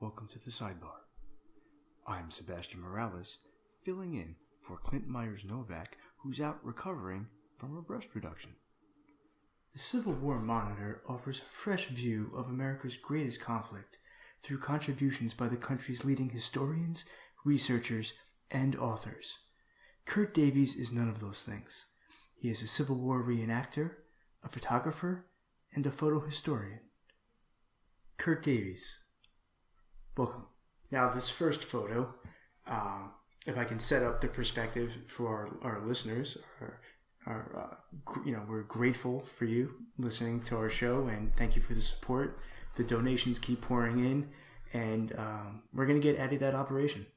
welcome to the Sidebar. I'm Sebastian Morales, filling in for Clint Myers-Novak, who's out recovering from a breast reduction. The Civil War Monitor offers a fresh view of America's greatest conflict through contributions by the country's leading historians, researchers, and authors. Kurt Davies is none of those things. He is a Civil War reenactor, a photographer, and a photo historian. Kurt Davies, welcome. Now, this first photo, if I can set up the perspective for our listeners, we're grateful for you listening to our show, and thank you for the support. The donations keep pouring in, and we're going to get out of that operation.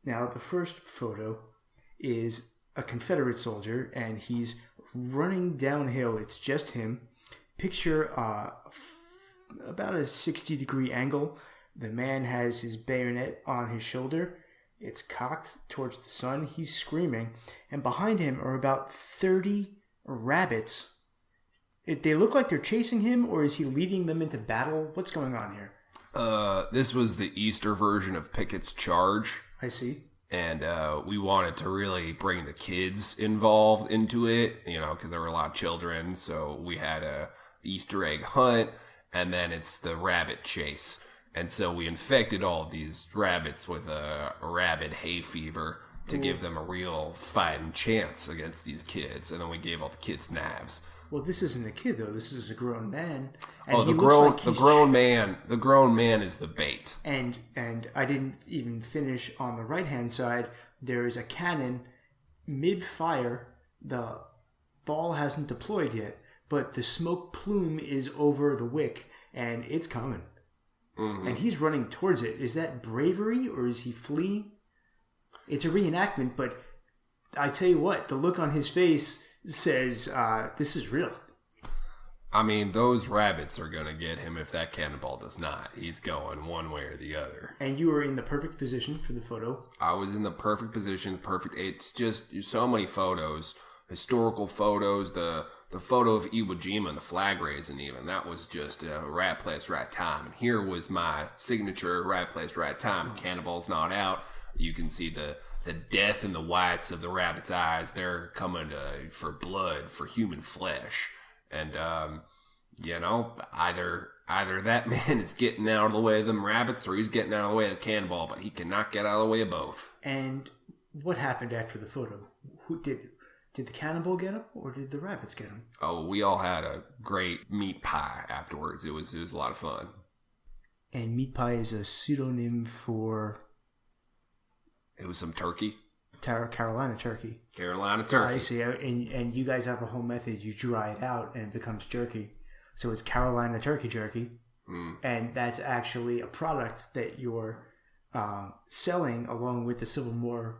Now, the first photo is a Confederate soldier, and he's running downhill. It's just him. Picture about a 60-degree angle. The man has his bayonet on his shoulder. It's cocked towards the sun. He's screaming. And behind him are about 30 rabbits. They look like they're chasing him, or is he leading them into battle? What's going on here? This was the Easter version of Pickett's Charge. I see. And we wanted to really bring the kids involved into it, because there were a lot of children. So we had a Easter egg hunt, and then it's the rabbit chase. And so we infected all of these rabbits with a rabid hay fever to give them a real fighting chance against these kids. And then we gave all the kids knives. Well, this isn't a kid, though. This is a grown man. And the grown man is the bait. And I didn't even finish on the right-hand side. There is a cannon mid-fire. The ball hasn't deployed yet, but the smoke plume is over the wick, and it's coming. Mm-hmm. And he's running towards it. Is that bravery, or is he fleeing? It's a reenactment, but I tell you what, the look on his face says, this is real. I mean, those rabbits are going to get him if that cannonball does not. He's going one way or the other. And you were in the perfect position for the photo. I was in the perfect position, it's just so many photos, historical photos, the photo of Iwo Jima and the flag raising even. That was just right place, right time. And here was my signature right place, right time. Cannonball's not out. You can see the death in the whites of the rabbit's eyes. They're coming for blood, for human flesh. And, either that man is getting out of the way of them rabbits or he's getting out of the way of the cannonball, but he cannot get out of the way of both. And what happened after the photo? Who did the cannonball get him, or did the rabbits get him? Oh, we all had a great meat pie afterwards. It was a lot of fun. And meat pie is a pseudonym for... It was some turkey. Carolina turkey. Carolina turkey. I see. And you guys have a whole method. You dry it out and it becomes jerky. So it's Carolina turkey jerky. Mm. And that's actually a product that you're selling along with the Civil War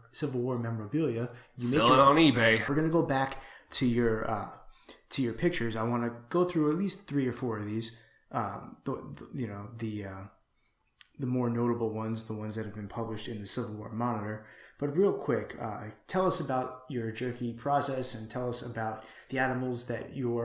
memorabilia. Sell it on eBay. We're going to go back to your pictures. I want to go through at least 3 or 4 of these. The more notable ones, the ones that have been published in the Civil War Monitor. But real quick, tell us about your jerky process and tell us about the animals that you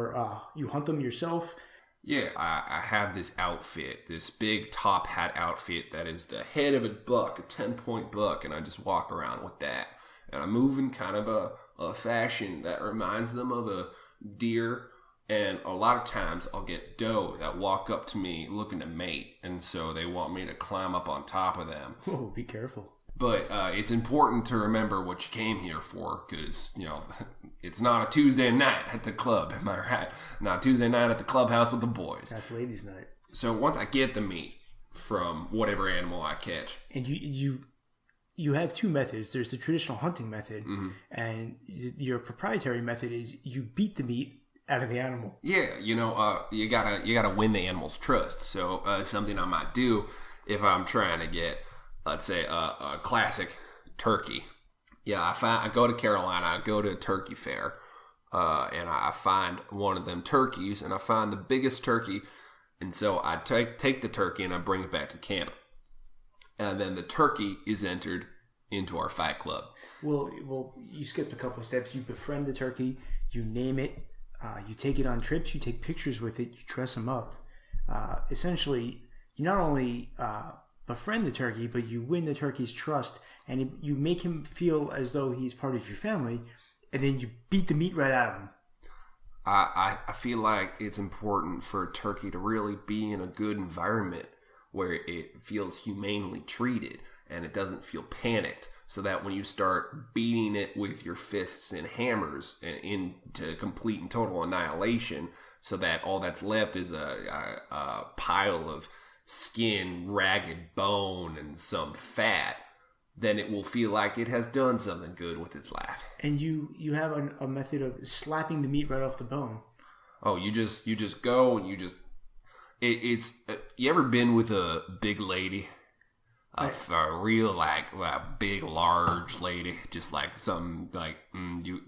hunt them yourself. Yeah, I have this outfit, this big top hat outfit that is the head of a buck, a 10-point buck, and I just walk around with that. And I move in kind of a fashion that reminds them of a deer. And a lot of times I'll get doe that walk up to me looking to mate. And so they want me to climb up on top of them. Oh, be careful. But it's important to remember what you came here for, because, it's not a Tuesday night at the club, am I right? Not a Tuesday night at the clubhouse with the boys. That's ladies' night. So once I get the meat from whatever animal I catch. And you have 2 methods. There's the traditional hunting method, mm-hmm. and your proprietary method is you beat the meat out of the animal. Yeah, you gotta win the animal's trust. So something I might do if I'm trying to get, let's say, a classic turkey. Yeah, I go to Carolina, I go to a turkey fair, and I find one of them turkeys, and I find the biggest turkey, and so I take the turkey and I bring it back to camp, and then the turkey is entered into our fight club. Well, you skipped a couple of steps. You befriend the turkey, you name it, you take it on trips, you take pictures with it, you dress them up. Essentially, you not only befriend the turkey, but you win the turkey's trust, and you make him feel as though he's part of your family, and then you beat the meat right out of him. I feel like it's important for a turkey to really be in a good environment where it feels humanely treated and it doesn't feel panicked, so that when you start beating it with your fists and hammers into complete and total annihilation, so that all that's left is a pile of skin, ragged bone, and some fat, then it will feel like it has done something good with its life. And you have a method of slapping the meat right off the bone. Oh, you just go and it's you ever been with a big lady? A real big large lady, just like something like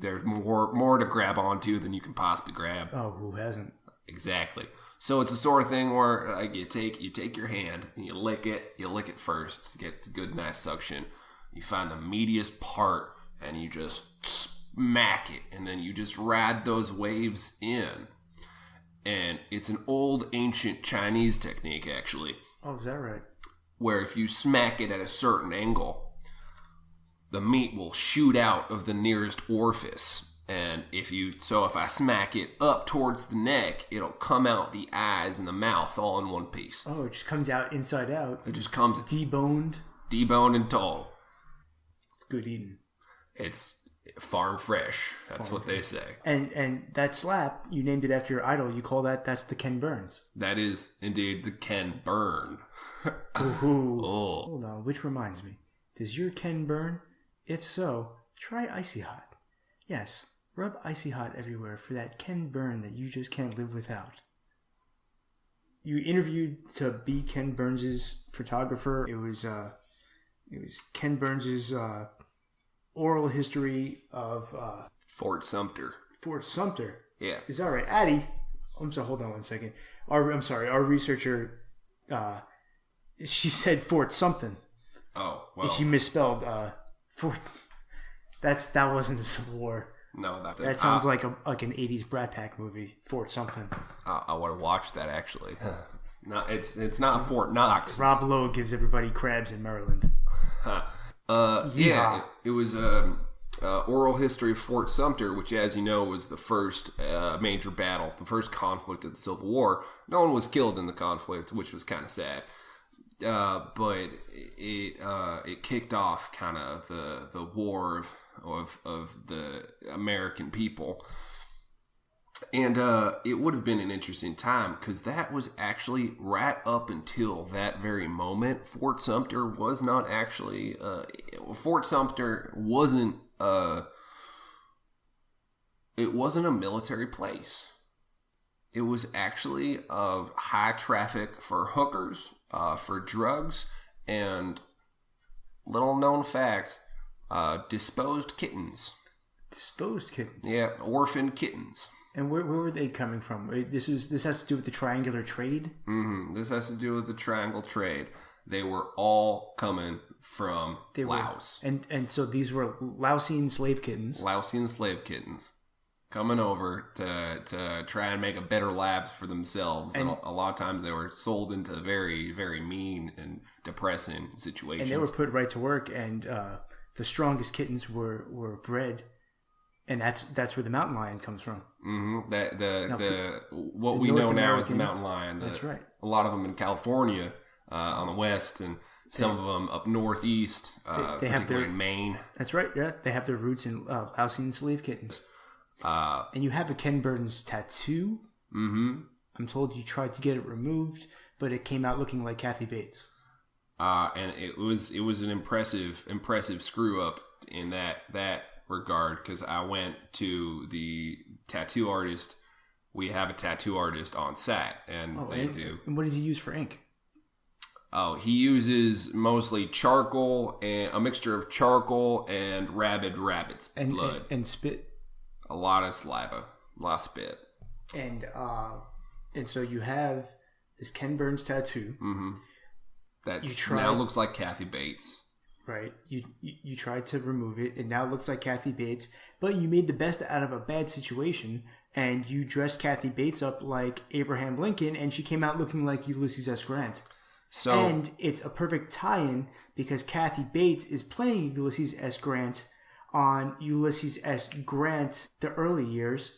there's more to grab onto than you can possibly grab. Oh, who hasn't? Exactly. So it's a sort of thing where you take your hand and you lick it first to get the good nice suction. You find the meatiest part and you just smack it, and then you just ride those waves in. And it's an old ancient Chinese technique, actually. Oh, is that right? Where if you smack it at a certain angle, the meat will shoot out of the nearest orifice. And if I smack it up towards the neck, it'll come out the eyes and the mouth all in one piece. Oh, it just comes out inside out. It just comes deboned and total. It's good eating. It's farm fresh. That's what they say. And that slap, you named it after your idol. You call that's the Ken Burns. That is indeed the Ken Burn. Ooh. Oh. Hold on, which reminds me. Does your Ken burn? If so, try Icy Hot. Yes, rub Icy Hot everywhere for that Ken burn that you just can't live without. You interviewed to be Ken Burns' photographer. It was Ken Burns' oral history of Fort Sumter. Fort Sumter. Yeah. Is that right? Addie, I'm sorry, hold on one second. Our researcher, she said Fort something. Oh, well. She misspelled Fort. That wasn't a Civil War. No, that sounds like an 80s Brat Pack movie. Fort something. I would have watched that, actually. No, it's not Fort Knox. Rob Lowe gives everybody crabs in Maryland. Yeah, it was oral history of Fort Sumter, which, as you know, was the first major battle, the first conflict of the Civil War. No one was killed in the conflict, which was kind of sad. But it kicked off kind of the war of the American people. And it would have been an interesting time, because that was actually right up until that very moment. Fort Sumter was not actually Fort Sumter wasn't it wasn't a military place. It was actually of high traffic for hookers, for drugs, and little known fact, disposed kittens. Disposed kittens? Yeah, orphaned kittens. And where were they coming from? This has to do with the triangular trade? Mm-hmm. This has to do with the triangle trade. They were all coming from Laos. And so these were Laosian slave kittens. Laosian slave kittens. Coming over to try and make a better lives for themselves. And a lot of times they were sold into very, very mean and depressing situations. And they were put right to work, and the strongest kittens were bred. And that's where the mountain lion comes from. Mm-hmm. What we know now as the mountain lion. That's right. A lot of them in California on the west, and some of them up northeast, particularly in Maine. That's right. Yeah, they have their roots in Laosian slave kittens. And you have a Ken Burns tattoo. Mm-hmm. I'm told you tried to get it removed, but it came out looking like Kathy Bates. And it was an impressive screw up in that regard, because I went to the tattoo artist. We have a tattoo artist on set, and they do. And what does he use for ink? Oh, he uses mostly charcoal, and a mixture of charcoal and rabbit's blood and spit. A lot of saliva, a lot of spit. And so you have this Ken Burns tattoo. Mm-hmm. That now looks like Kathy Bates. Right. You tried to remove it. It now looks like Kathy Bates. But you made the best out of a bad situation, and you dressed Kathy Bates up like Abraham Lincoln, and she came out looking like Ulysses S. Grant. And it's a perfect tie-in because Kathy Bates is playing Ulysses S. Grant on Ulysses S. Grant, the early years.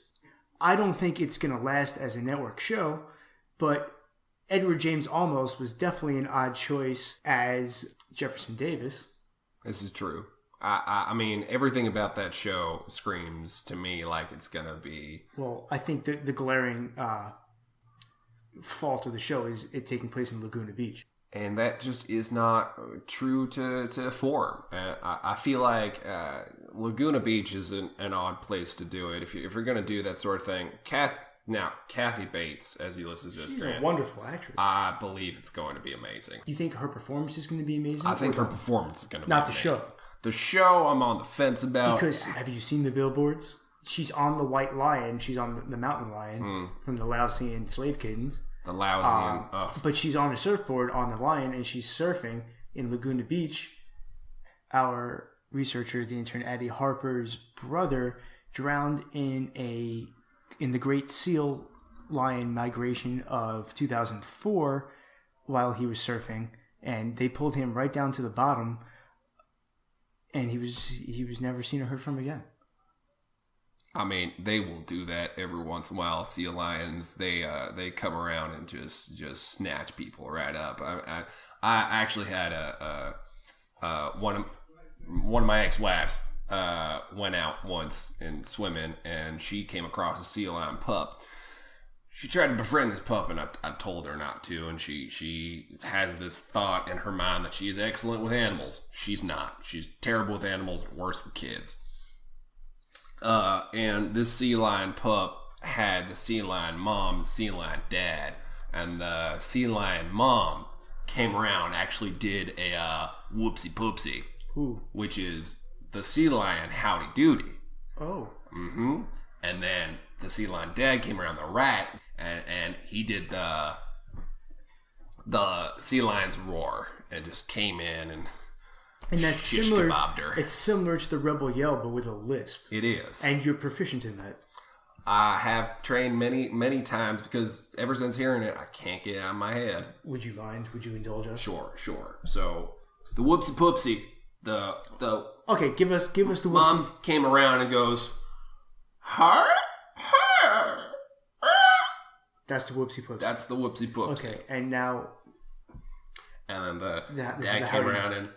I don't think it's going to last as a network show, but Edward James Olmos was definitely an odd choice as Jefferson Davis. This is true. I mean, everything about that show screams to me like it's going to be... Well, I think the glaring fault of the show is it taking place in Laguna Beach. And that just is not true to form. I feel like Laguna Beach is an odd place to do it. If you're going to do that sort of thing, Kathy Bates as Ulysses S. Grant. She's a wonderful actress. I believe it's going to be amazing. You think her performance is going to be amazing? I think her performance is going to be amazing. Not the show. The show, I'm on the fence about. Because have you seen the billboards? She's on the White Lion. She's on the Mountain Lion from the Laosian Slave Kittens. The Laosian. But she's on a surfboard on the Lion, and she's surfing in Laguna Beach. Our researcher, the intern Addie Harper's brother, drowned in the Great Seal Lion migration of 2004 while he was surfing, and they pulled him right down to the bottom, and he was never seen or heard from again. I mean, they will do that every once in a while. Sea lions, they come around and just snatch people right up. I actually had one of my ex-wives went out once and swimming, and she came across a sea lion pup. She tried to befriend this pup, and I told her not to. And she has this thought in her mind that she is excellent with animals. She's not. She's terrible with animals and worse with kids. And this sea lion pup had the sea lion mom and sea lion dad, and the sea lion mom came around and actually did a whoopsie poopsie, which is the sea lion howdy doody. Oh. Mm-hmm. And then the sea lion dad came around the rat, and he did the sea lion's roar and just came in and that's similar. It's similar to the rebel yell, but with a lisp. It is, and you're proficient in that. I have trained many times because ever since hearing it, I can't get it out of my head. Would you mind? Would you indulge us? Sure. So the whoopsie poopsie, the okay, give us the whoopsie. Mom came around and goes, "Har." That's the whoopsie poopsie. That's the whoopsie poopsie. Okay, and now, and then the dad came around and.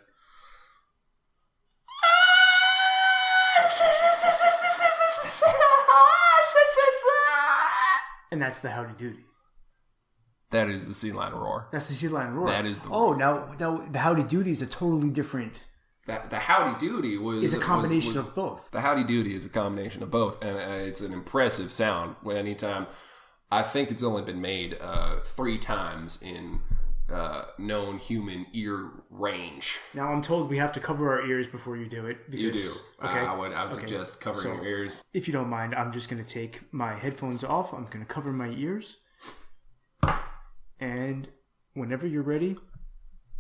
And that's the howdy doody. That is the sea lion roar. That's the sea lion roar. That is the roar. Now the howdy doody is a totally different. The howdy doody is a combination of both. The howdy doody is a combination of both, and it's an impressive sound. Anytime, I think it's only been made 3 times in known human ear range. Now I'm told we have to cover our ears before you do it. Because, you do. Okay. I would suggest covering your ears. If you don't mind, I'm just going to take my headphones off. I'm going to cover my ears. And whenever you're ready,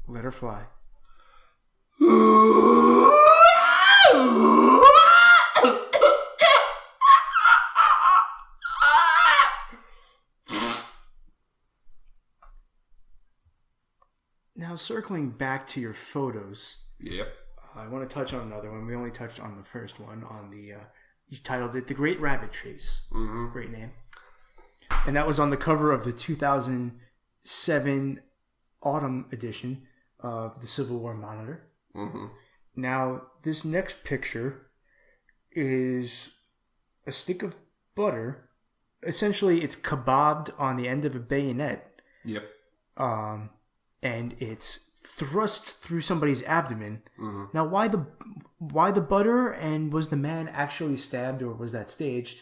let her fly. Now, circling back to your photos. Yep. I want to touch on another one. We only touched on the first one. On the you titled it "The Great Rabbit Chase." Mm-hmm. Great name. And that was on the cover of the 2007 autumn edition of the Civil War Monitor. Mm-hmm. Now, this next picture is a stick of butter. Essentially, it's kebabbed on the end of a bayonet. Yep. And it's thrust through somebody's abdomen. Mm-hmm. Now, why the butter? And was the man actually stabbed, or was that staged?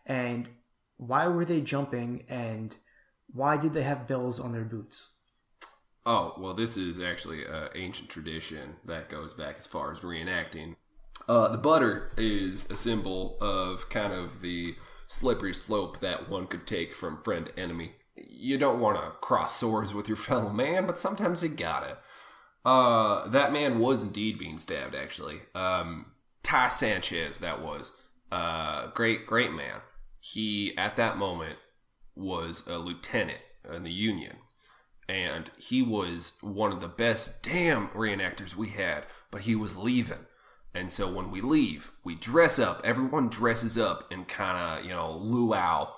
And why were they jumping? And why did they have bells on their boots? Oh, well, this is actually an ancient tradition that goes back as far as reenacting. The butter is a symbol of kind of the slippery slope that one could take from friend to enemy. You don't want to cross swords with your fellow man, but sometimes you gotta. That man was indeed being stabbed, actually. Ty Sanchez, that was. Great man. He, at that moment, was a lieutenant in the Union. and he was one of the best damn reenactors we had, but he was leaving. And so when we leave, we dress up. Everyone dresses up in kind of, luau,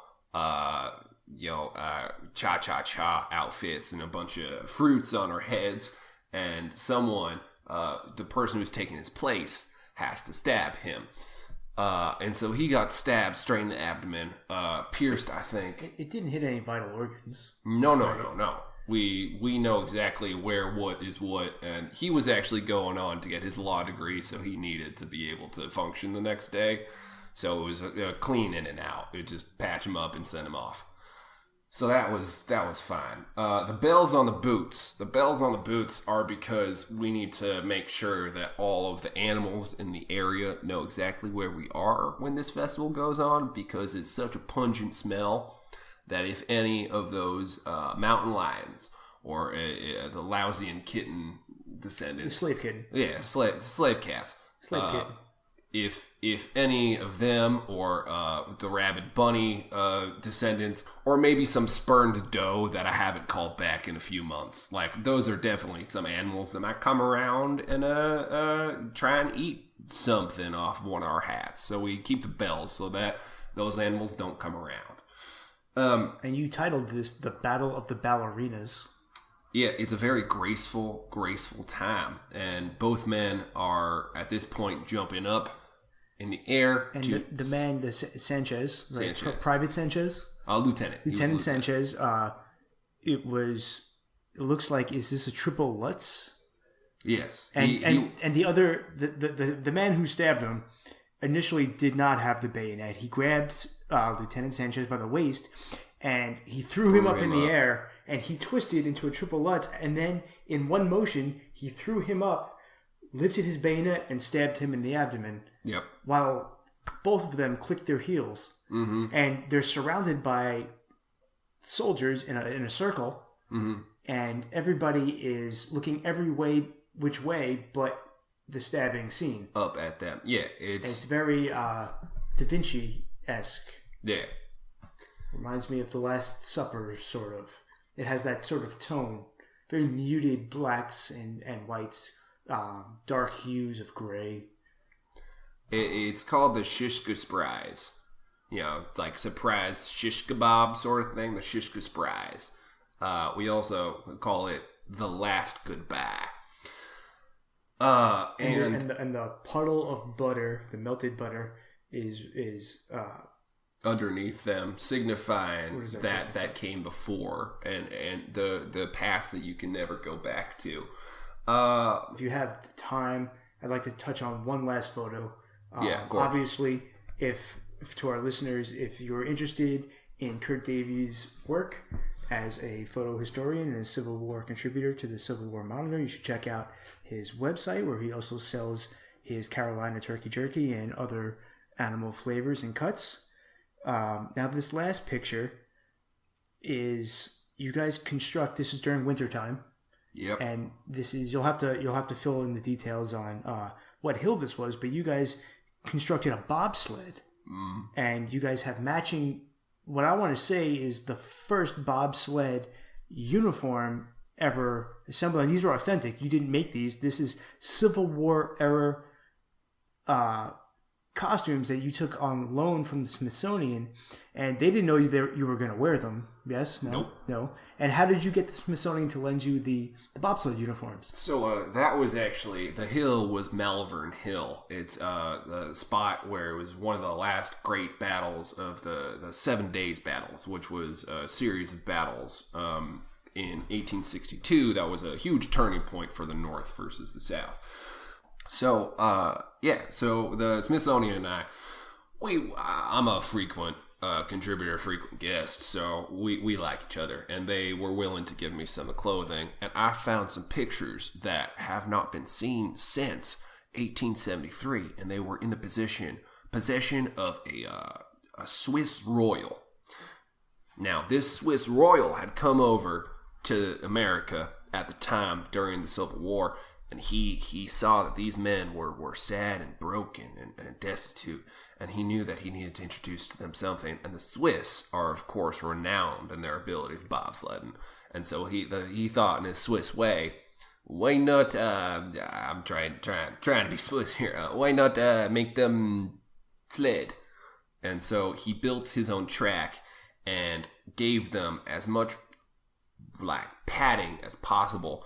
cha-cha-cha outfits and a bunch of fruits on our heads. And someone, the person who's taking his place, has to stab him. And so he got stabbed straight in the abdomen, pierced, I think. It didn't hit any vital organs. No. We know exactly where what is what, and he was actually going on to get his law degree, so he needed to be able to function the next day. So it was clean in and out. It just patch him up and send him off. So that was fine. The bells on the boots. The bells on the boots are because we need to make sure that all of the animals in the area know exactly where we are when this festival goes on, because it's such a pungent smell that if any of those mountain lions or the Laosian kitten descendants... The slave kitten. Yeah, slave cats. Slave kitten. If any of them or the rabid bunny descendants, or maybe some spurned doe that I haven't called back in a few months, like those are definitely some animals that might come around and try and eat something off one of our hats. So we keep the bells so that those animals don't come around. And you titled this The Battle of the Ballerinas. Yeah, it's a very graceful time. And both men are, at this point, jumping up in the air. And the man, Sanchez, right? Sanchez. Private Sanchez? Lieutenant. Lieutenant Sanchez. It looks like, is this a triple Lutz? Yes. And the other, the man who stabbed him initially did not have the bayonet. He grabbed Lieutenant Sanchez by the waist and he threw him up in the air, and he twisted into a triple Lutz, and then in one motion he threw him up, lifted his bayonet, and stabbed him in the abdomen. Yep. While both of them clicked their heels, and they're surrounded by soldiers in a circle, and everybody is looking which way but the stabbing scene. Up at them. Yeah, it's very Da Vinci-esque. Yeah. Reminds me of The Last Supper, sort of. It has that sort of tone. Very muted blacks and whites, dark hues of gray. It's called the shish surprise. Like surprise shish kebab sort of thing, the shish surprise. We also call it the last goodbye. And the puddle of butter, the melted butter, is underneath them, signifying that came before and the past that you can never go back to. If you have the time, I'd like to touch on one last photo. Obviously, if to our listeners, if you're interested in Kurt Davies' work as a photo historian and a Civil War contributor to the Civil War Monitor, you should check out his website, where he also sells his Carolina turkey jerky and other animal flavors and cuts. Now, this last picture is, you guys construct, this is during wintertime. Yep. And this is, you'll have to fill in the details on what hill this was, but you guys constructed a bobsled. And you guys have matching, what I want to say is the first bobsled uniform ever assembled. And these are authentic. You didn't make these. This is Civil War era costumes that you took on loan from the Smithsonian, and they didn't know you were going to wear them. Yes? No? Nope. No. And how did you get the Smithsonian to lend you the bobsled uniforms? So that was actually, the hill was Malvern Hill. It's the spot where it was one of the last great battles of the 7 Days battles, which was a series of battles in 1862. That was a huge turning point for the North versus the South. So, so the Smithsonian and I'm a frequent contributor, frequent guest, so we like each other, and they were willing to give me some of the clothing, and I found some pictures that have not been seen since 1873, and they were in the possession of a Swiss royal. Now, this Swiss royal had come over to America at the time during the Civil War, And he saw that these men were sad and broken and destitute, and he knew that he needed to introduce to them something. And the Swiss are, of course, renowned in their ability of bobsledding. And so he thought in his Swiss way, why not, I'm trying to be Swiss here, why not make them sled? And so he built his own track and gave them as much like padding as possible.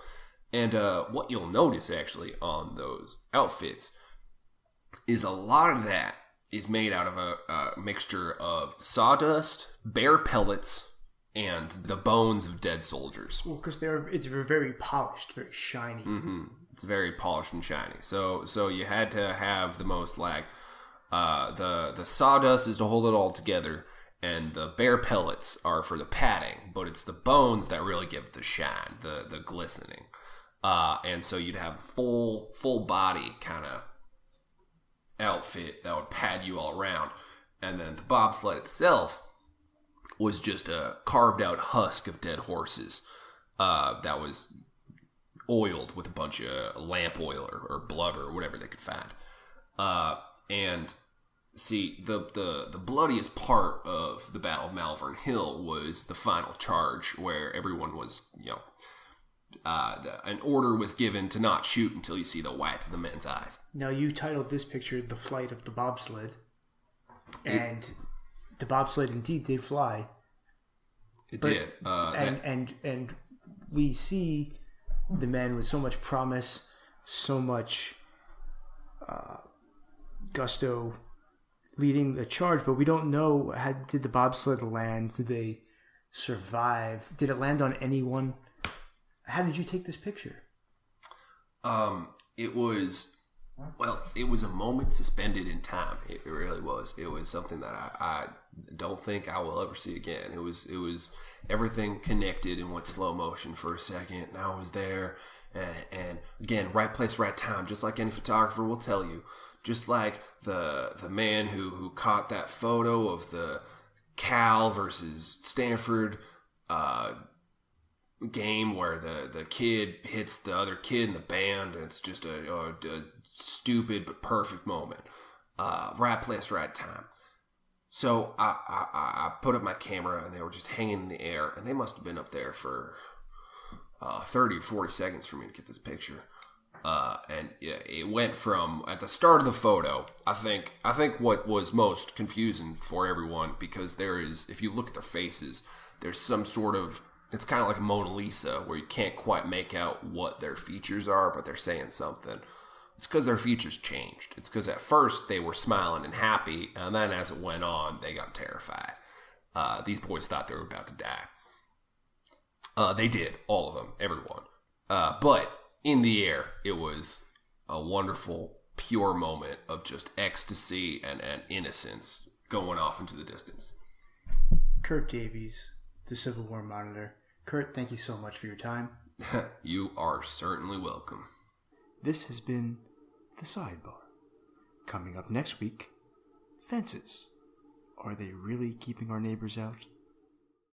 And what you'll notice actually on those outfits is a lot of that is made out of a mixture of sawdust, bear pellets, and the bones of dead soldiers. Well, because it's very polished, very shiny. Mm-hmm. It's very polished and shiny. So you had to have the most like the sawdust is to hold it all together, and the bear pellets are for the padding. But it's the bones that really give it the shine, the glistening. And so you'd have full body kind of outfit that would pad you all around. And then the bobsled itself was just a carved out husk of dead horses that was oiled with a bunch of lamp oil or blubber or whatever they could find. And see, the bloodiest part of the Battle of Malvern Hill was the final charge, where everyone was, an order was given to not shoot until you see the whites of the men's eyes. Now, you titled this picture "The Flight of the Bobsled," and the bobsled indeed did fly. It did, and we see the men with so much promise, so much gusto, leading the charge, but we don't know did the bobsled land? Did they survive? Did it land on anyone? How did you take this picture? It was a moment suspended in time. It really was. It was something that I don't think I will ever see again. It was everything connected and went slow motion for a second, and I was there. And again, right place, right time, just like any photographer will tell you. Just like the man who caught that photo of the Cal versus Stanford game where the kid hits the other kid in the band, and it's just a stupid but perfect moment. Right place, right time. So I put up my camera, and they were just hanging in the air, and they must have been up there for 30 or 40 seconds for me to get this picture. And it went from, at the start of the photo, I think what was most confusing for everyone, because there is, if you look at their faces, there's some sort of, it's kind of like a Mona Lisa, where you can't quite make out what their features are, but they're saying something. It's because their features changed. It's because at first they were smiling and happy, and then as it went on, they got terrified. These boys thought they were about to die. They did, all of them, everyone. But in the air, it was a wonderful, pure moment of just ecstasy and innocence going off into the distance. Kurt Davies, the Civil War Monitor. Kurt, thank you so much for your time. You are certainly welcome. This has been The Sidebar. Coming up next week, fences. Are they really keeping our neighbors out?